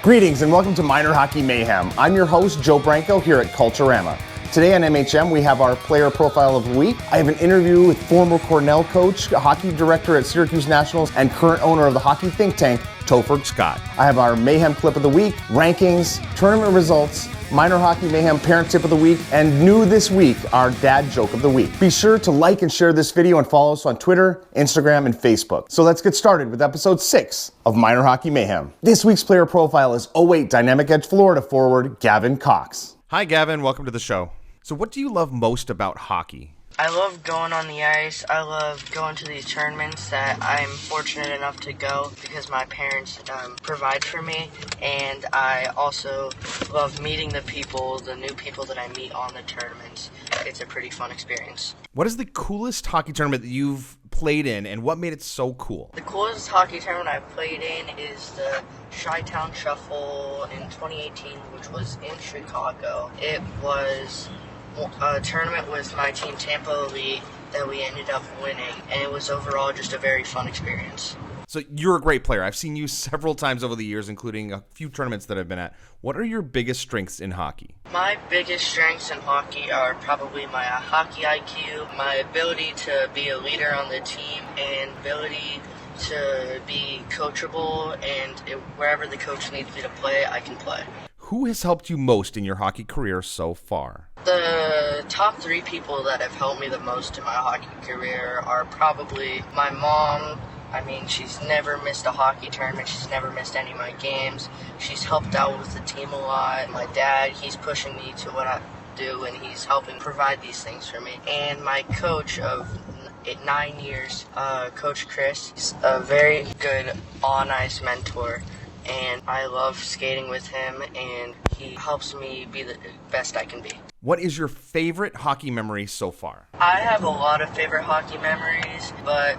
Greetings and welcome to Minor Hockey Mayhem. I'm your host, Joe Branco, here at Culturama. Today on MHM, we have our player profile of the week. I have an interview with former Cornell coach, hockey director at Syracuse Nationals, and current owner of the hockey think tank, Topher Scott. I have our Mayhem clip of the week, rankings, tournament results, Minor Hockey Mayhem parent tip of the week, and new this week, our dad joke of the week. Be sure to like and share this video and follow us on Twitter, Instagram, and Facebook. So let's get started with episode 6 of Minor Hockey Mayhem. This week's player profile is 08 Dynamic Edge Florida forward Gavin Cox. Hi Gavin, welcome to the show. So what do you love most about hockey? I love going on the ice. I love going to these tournaments that I'm fortunate enough to go because my parents provide for me. And I also love meeting the people, the new people that I meet on the tournaments. It's a pretty fun experience. What is the coolest hockey tournament that you've played in, and what made it so cool? The coolest hockey tournament I've played in is the Chi-Town Shuffle in 2018, which was in Chicago. It was a tournament with my team Tampa Elite that we ended up winning, and it was overall just a very fun experience. So you're a great player. I've seen you several times over the years, including a few tournaments that I've been at. What are your biggest strengths in hockey? My biggest strengths in hockey are probably my hockey IQ, my ability to be a leader on the team, and ability to be coachable, and wherever the coach needs me to play, I can play. Who has helped you most in your hockey career so far? The top 3 people that have helped me the most in my hockey career are probably my mom. I mean, she's never missed a hockey tournament. She's never missed any of my games. She's helped out with the team a lot. My dad, he's pushing me to what I do, and he's helping provide these things for me. And my coach of 9 years, Coach Chris, he's a very good on-ice mentor. And I love skating with him, and he helps me be the best I can be. What is your favorite hockey memory so far? I have a lot of favorite hockey memories, but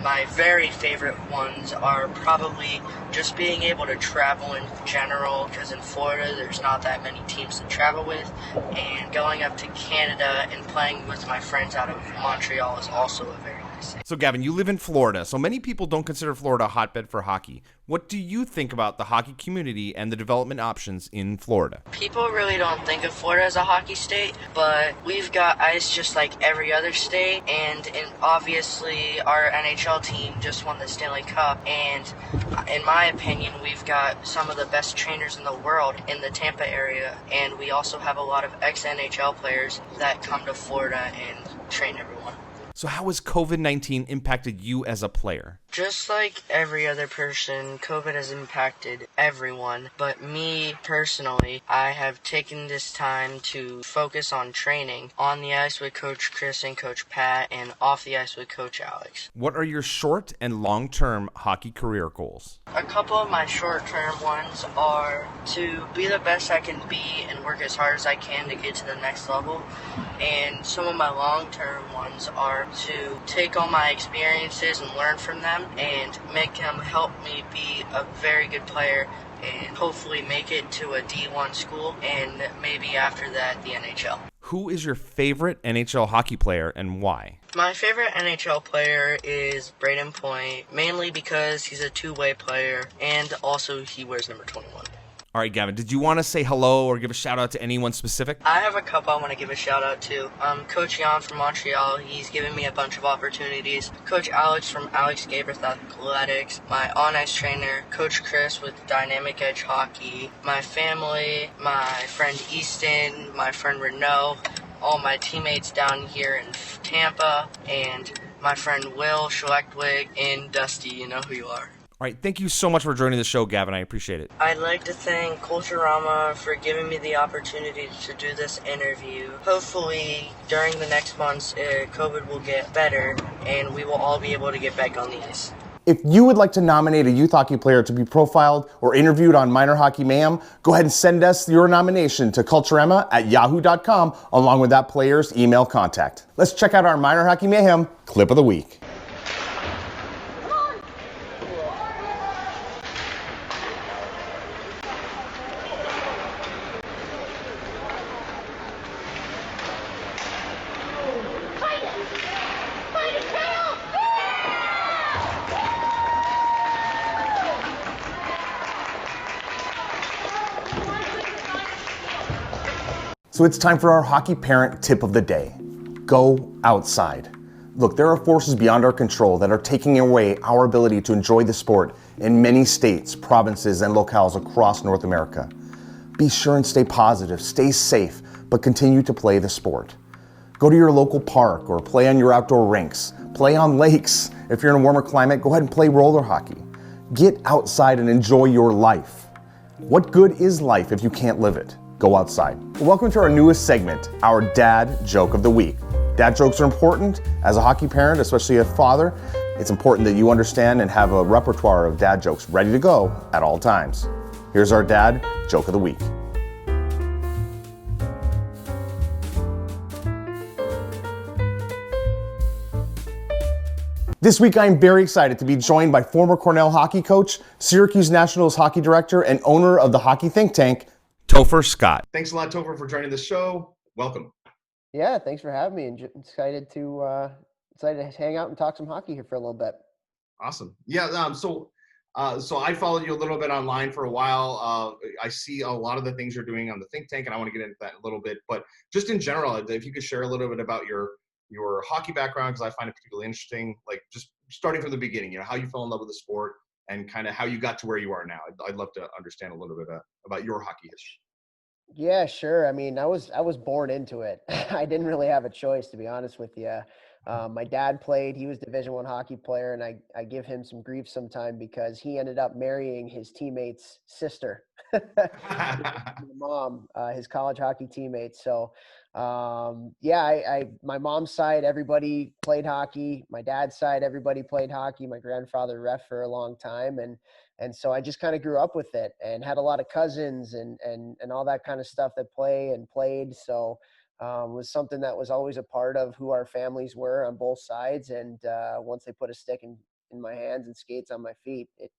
my very favorite ones are probably just being able to travel in general, because in Florida there's not that many teams to travel with, and going up to Canada and playing with my friends out of Montreal is also a very nice thing. So Gavin, you live in Florida, so many people don't consider Florida a hotbed for hockey. What do you think about the hockey community and the development options in Florida? People really don't think of Florida as a hockey state, but we've got ice just like every other state, and obviously our NHL team just won the Stanley Cup, and in my opinion, we've got some of the best trainers in the world in the Tampa area, and we also have a lot of ex-NHL players that come to Florida and train everyone. So how has COVID-19 impacted you as a player? Just like every other person, COVID has impacted everyone, but me personally, I have taken this time to focus on training on the ice with Coach Chris and Coach Pat, and off the ice with Coach Alex. What are your short and long-term hockey career goals? A couple of my short-term ones are to be the best I can be and work as hard as I can to get to the next level, and some of my long-term ones are to take all my experiences and learn from them and make them help me be a very good player and hopefully make it to a D1 school and maybe after that the NHL. Who is your favorite NHL hockey player and why? My favorite NHL player is Braden Point, mainly because he's a two-way player and also he wears number 21. All right, Gavin, did you want to say hello or give a shout out to anyone specific? I have a couple I want to give a shout out to. Coach Jan from Montreal, he's given me a bunch of opportunities. Coach Alex from Alex Gabreth Athletics. My on-ice trainer, Coach Chris with Dynamic Edge Hockey. My family, my friend Easton, my friend Renault, all my teammates down here in Tampa, and my friend Will Schlechtwig and Dusty, you know who you are. All right, thank you so much for joining the show, Gavin. I appreciate it. I'd like to thank Culturama for giving me the opportunity to do this interview. Hopefully, during the next months, COVID will get better, and we will all be able to get back on the ice. If you would like to nominate a youth hockey player to be profiled or interviewed on Minor Hockey Mayhem, go ahead and send us your nomination to culturama@yahoo.com along with that player's email contact. Let's check out our Minor Hockey Mayhem clip of the week. So it's time for our hockey parent tip of the day. Go outside. Look, there are forces beyond our control that are taking away our ability to enjoy the sport in many states, provinces, and locales across North America. Be sure and stay positive, stay safe, but continue to play the sport. Go to your local park or play on your outdoor rinks. Play on lakes. If you're in a warmer climate, go ahead and play roller hockey. Get outside and enjoy your life. What good is life if you can't live it? Go outside. Welcome to our newest segment, our Dad Joke of the Week. Dad jokes are important. As a hockey parent, especially a father, it's important that you understand and have a repertoire of dad jokes ready to go at all times. Here's our Dad Joke of the Week. This week, I'm very excited to be joined by former Cornell hockey coach, Syracuse Nationals hockey director, and owner of the hockey think tank, Topher Scott. Thanks a lot, Topher, for joining the show. Welcome. Yeah, thanks for having me, and excited to hang out and talk some hockey here for a little bit. Awesome. Yeah. So I followed you a little bit online for a while. I see a lot of the things you're doing on the think tank, and I want to get into that in a little bit. But just in general, if you could share a little bit about your hockey background, because I find it particularly interesting. Like just starting from the beginning, how you fell in love with the sport and kind of how you got to where you are now. I'd love to understand a little bit about your hockey history. Yeah, sure. I mean, I was born into it. I didn't really have a choice, to be honest with you. My dad played. He was Division I hockey player, and I give him some grief sometime because he ended up marrying his teammate's sister, my mom, his college hockey teammate. So, my mom's side, everybody played hockey. My dad's side, everybody played hockey. My grandfather ref for a long time, and so I just kind of grew up with it and had a lot of cousins and all that kind of stuff that played. So was something that was always a part of who our families were on both sides. And once they put a stick in my hands and skates on my feet, it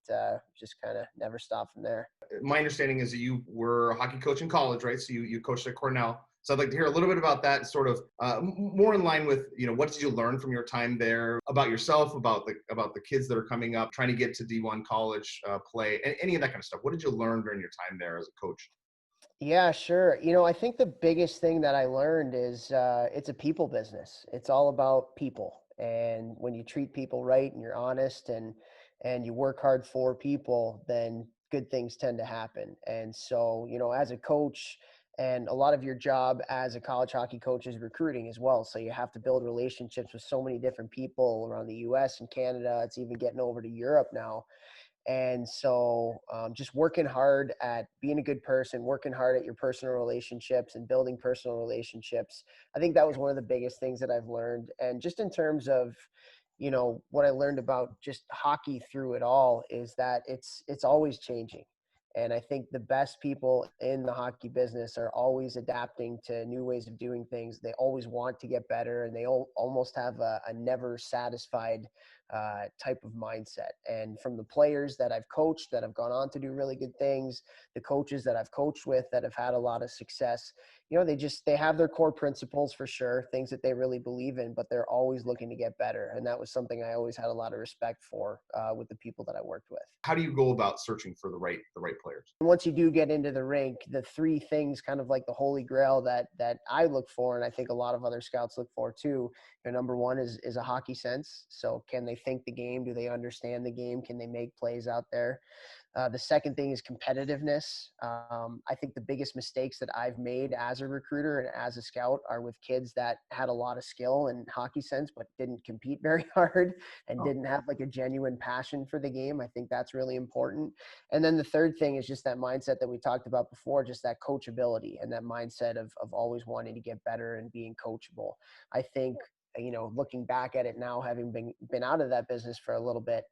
just kind of never stopped from there. My understanding is that you were a hockey coach in college, right? So you coached at Cornell. So I'd like to hear a little bit about that, sort of more in line with, what did you learn from your time there about yourself, about the kids that are coming up, trying to get to D1 college play, any of that kind of stuff. What did you learn during your time there as a coach? Yeah, sure. I think the biggest thing that I learned is it's a people business. It's all about people. And when you treat people right and you're honest and you work hard for people, then good things tend to happen. And so, as a coach, and a lot of your job as a college hockey coach is recruiting as well. So you have to build relationships with so many different people around the US and Canada. It's even getting over to Europe now. And so just working hard at being a good person, working hard at your personal relationships and building personal relationships. I think that was one of the biggest things that I've learned. And just in terms of, what I learned about just hockey through it all is that it's always changing. And I think the best people in the hockey business are always adapting to new ways of doing things. They always want to get better, and they almost have a never satisfied type of mindset. And from the players that I've coached that have gone on to do really good things, the coaches that I've coached with that have had a lot of success, they have their core principles for sure, things that they really believe in, but they're always looking to get better. And that was something I always had a lot of respect for with the people that I worked with. How do you go about searching for the right players? Once you do get into the rink, the three things, kind of like the holy grail that I look for, and I think a lot of other scouts look for too. Number one is a hockey sense. So can they think the game? Do they understand the game? Can they make plays out there? The second thing is competitiveness. I think the biggest mistakes that I've made as a recruiter and as a scout are with kids that had a lot of skill and hockey sense, but didn't compete very hard and didn't have like a genuine passion for the game. I think that's really important. And then the third thing is just that mindset that we talked about before, just that coachability and that mindset of always wanting to get better and being coachable. I think, looking back at it now, having been out of that business for a little bit,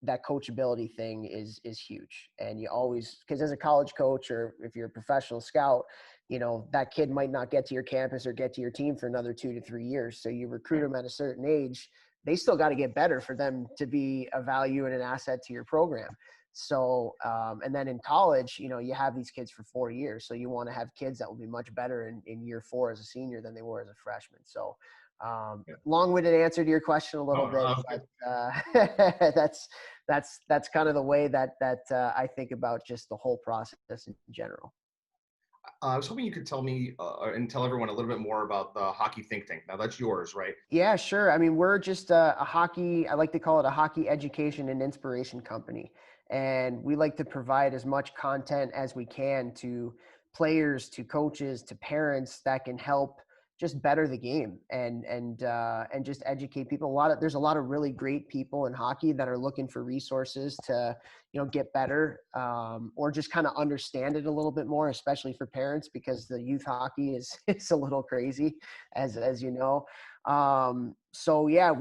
that coachability thing is huge. And you always, because as a college coach, or if you're a professional scout, that kid might not get to your campus or get to your team for another 2 to 3 years. So you recruit them at a certain age, they still got to get better for them to be a value and an asset to your program. So, and then in college, you have these kids for 4 years. So you want to have kids that will be much better in year 4 as a senior than they were as a freshman. So long-winded answer to your question a little bit, but that's kind of the way that I think about just the whole process in general. I was hoping you could tell me and tell everyone a little bit more about the Hockey Think Tank. Now that's yours, right? Yeah, sure. I mean, we're just a hockey, I like to call it a hockey education and inspiration company. And we like to provide as much content as we can to players, to coaches, to parents that can help just better the game and just educate people. There's a lot of really great people in hockey that are looking for resources to, get better, or just kind of understand it a little bit more, especially for parents, because the youth hockey is it's a little crazy, as you know. So yeah,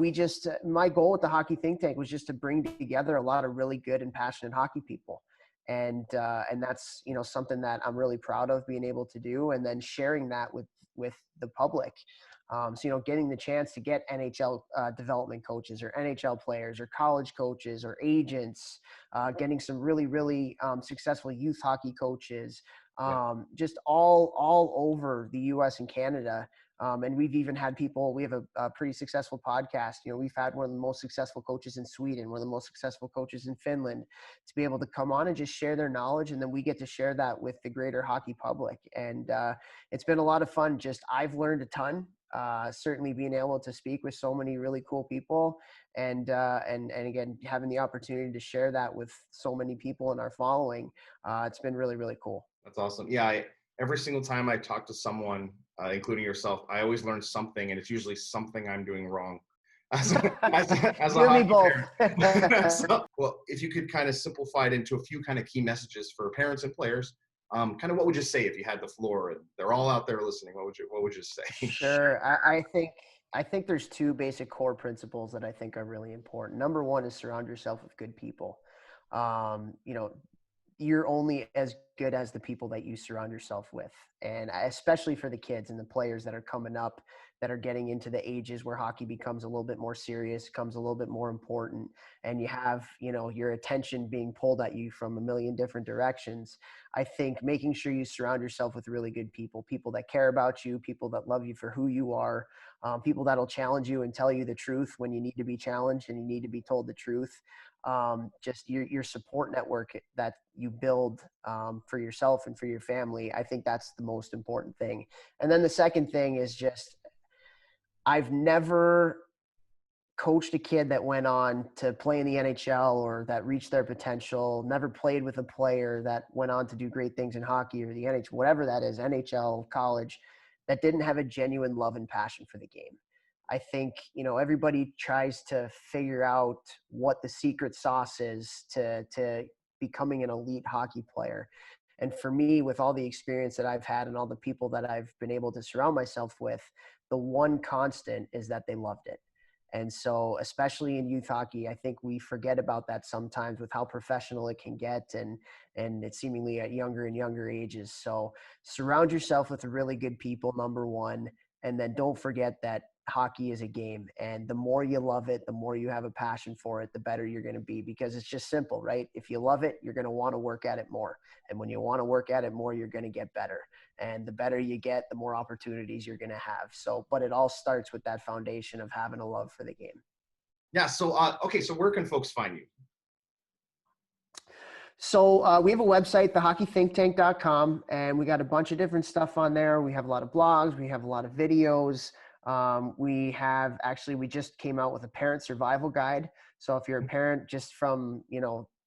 my goal with the Hockey Think Tank was just to bring together a lot of really good and passionate hockey people. And that's, something that I'm really proud of being able to do, and then sharing that with the public. So, getting the chance to get NHL development coaches or NHL players or college coaches or agents, getting some really, really successful youth hockey coaches, just all over the U.S. and Canada. And we've even had we have a pretty successful podcast. We've had one of the most successful coaches in Sweden, one of the most successful coaches in Finland, to be able to come on and just share their knowledge. And then we get to share that with the greater hockey public. And it's been a lot of fun. I've learned a ton. Certainly being able to speak with so many really cool people, and again, having the opportunity to share that with so many people in our following, it's been really, really cool. That's awesome. Yeah, every single time I talk to someone, including yourself, I always learn something, and it's usually something I'm doing wrong as a You and me hockey both. player. Well, if you could kind of simplify it into a few kind of key messages for parents and players, kind of what would you say if you had the floor and they're all out there listening? What would you say? Sure. I think there's two basic core principles that I think are really important. Number one is surround yourself with good people. You know, you're only as good as the people that you surround yourself with. And especially for the kids and the players that are coming up, that are getting into the ages where hockey becomes a little bit more serious, becomes a little bit more important, and you have, your attention being pulled at you from a million different directions. I think making sure you surround yourself with really good people, people that care about you, people that love you for who you are, people that'll challenge you and tell you the truth when you need to be challenged and you need to be told the truth. Just your support network that you build for yourself and for your family. I think that's the most important thing. And then the second thing is I've never coached a kid that went on to play in the NHL or that reached their potential, never played with a player that went on to do great things in hockey or the NHL, whatever that is, NHL, college, that didn't have a genuine love and passion for the game. I think, everybody tries to figure out what the secret sauce is to becoming an elite hockey player. And for me, with all the experience that I've had and all the people that I've been able to surround myself with, the one constant is that they loved it. And so, especially in youth hockey, I think we forget about that sometimes with how professional it can get, and it's seemingly at younger and younger ages. So surround yourself with really good people, number one. And then don't forget that hockey is a game. And the more you love it, the more you have a passion for it, the better you're going to be, because it's just simple, right? If you love it, you're going to want to work at it more. And when you want to work at it more, you're going to get better. And the better you get, the more opportunities you're going to have. So, but it all starts with that foundation of having a love for the game. Yeah. So, okay. So where can folks find you? So we have a website, thehockeythinktank.com, and we got a bunch of different stuff on there. We have a lot of blogs. We have a lot of videos. We just came out with a parent survival guide. So if you're a parent, just from,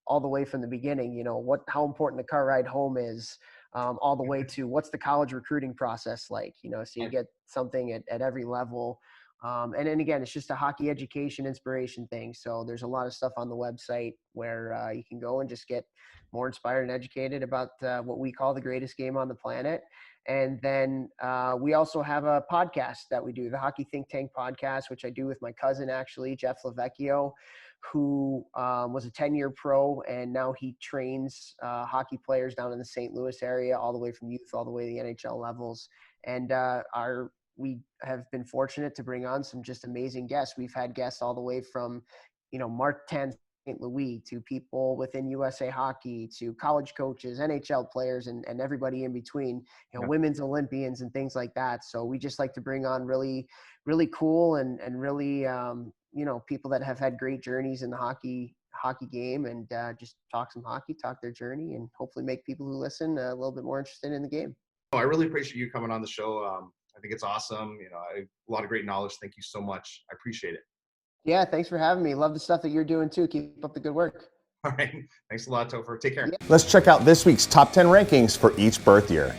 all the way from the beginning, how important the car ride home is, all the way to what's the college recruiting process like, so you get something at every level. And then again, it's just a hockey education inspiration thing. So there's a lot of stuff on the website where you can go and just get more inspired and educated about what we call the greatest game on the planet. And then we also have a podcast that we do, the Hockey Think Tank podcast, which I do with my cousin, actually, Jeff Lavecchio, who was a 10-year pro, and now he trains hockey players down in the St. Louis area, all the way from youth all the way to the NHL levels. And we have been fortunate to bring on some just amazing guests. We've had guests all the way from, Martin St. Louis to people within USA Hockey to college coaches, NHL players, and everybody in between, women's Olympians and things like that. So we just like to bring on really, really cool and really, people that have had great journeys in the hockey game, and just talk some hockey, talk their journey, and hopefully make people who listen a little bit more interested in the game. I really appreciate you coming on the show. I think it's awesome. A lot of great knowledge. Thank you so much. I appreciate it. Yeah, thanks for having me. Love the stuff that you're doing too. Keep up the good work. All right. Thanks a lot, Topher. Take care. Yeah. Let's check out this week's top 10 rankings for each birth year.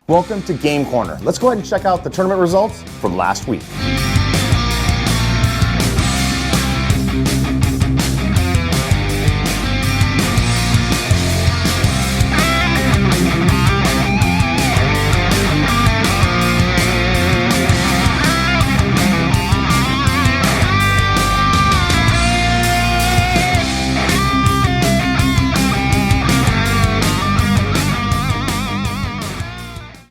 Welcome to Game Corner. Let's go ahead and check out the tournament results from last week.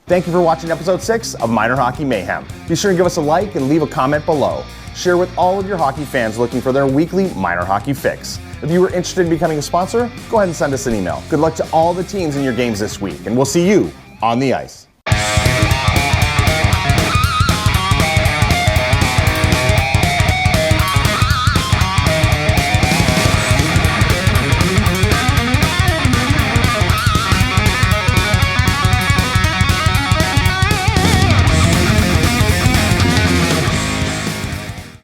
Thank you for watching episode 6 of Minor Hockey Mayhem. Be sure to give us a like and leave a comment below. Share with all of your hockey fans looking for their weekly minor hockey fix. If you are interested in becoming a sponsor, go ahead and send us an email. Good luck to all the teams in your games this week, and we'll see you on the ice.